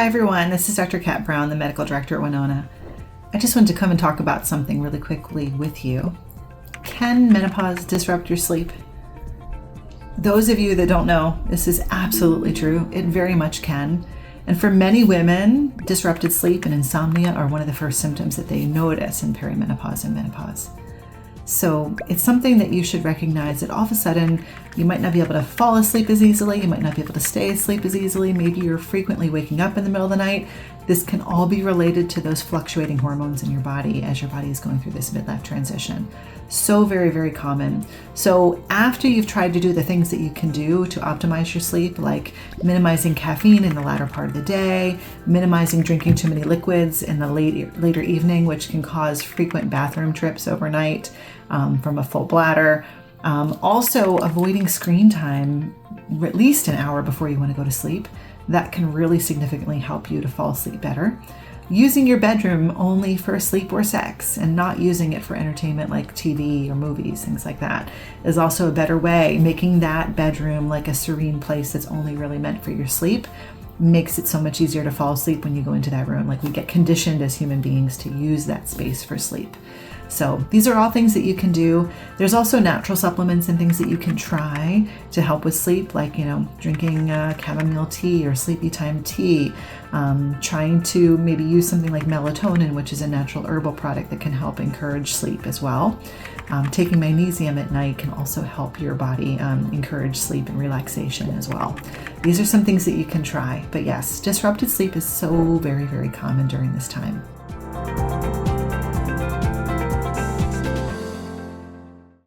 Hi everyone, this is Dr. Kat Brown, the medical director at Winona. I just wanted to come and talk about something really quickly with you. Can menopause disrupt your sleep? Those of you that don't know, this is absolutely true. It very much can. And for many women, disrupted sleep and insomnia are one of the first symptoms that they notice in perimenopause and menopause. So it's something that you should recognize that all of a sudden you might not be able to fall asleep as easily, you might not be able to stay asleep as easily, maybe you're frequently waking up in the middle of the night. This can all be related to those fluctuating hormones in your body as your body is going through this midlife transition. So very, very common. So after you've tried to do the things that you can do to optimize your sleep, like minimizing caffeine in the latter part of the day, minimizing drinking too many liquids in the later evening, which can cause frequent bathroom trips overnight from a full bladder. Also avoiding screen time at least an hour before you want to go to sleep. That can really significantly help you to fall asleep better. Using your bedroom only for sleep or sex and not using it for entertainment like TV or movies, things like that, is also a better way. Making that bedroom like a serene place that's only really meant for your sleep makes it so much easier to fall asleep when you go into that room. Like, we get conditioned as human beings to use that space for sleep. So these are all things that you can do. There's also natural supplements and things that you can try to help with sleep, like, drinking chamomile tea or sleepy time tea, trying to maybe use something like melatonin, which is a natural herbal product that can help encourage sleep as well. Taking magnesium at night can also help your body encourage sleep and relaxation as well. These are some things that you can try. But yes, disrupted sleep is so very, very common during this time.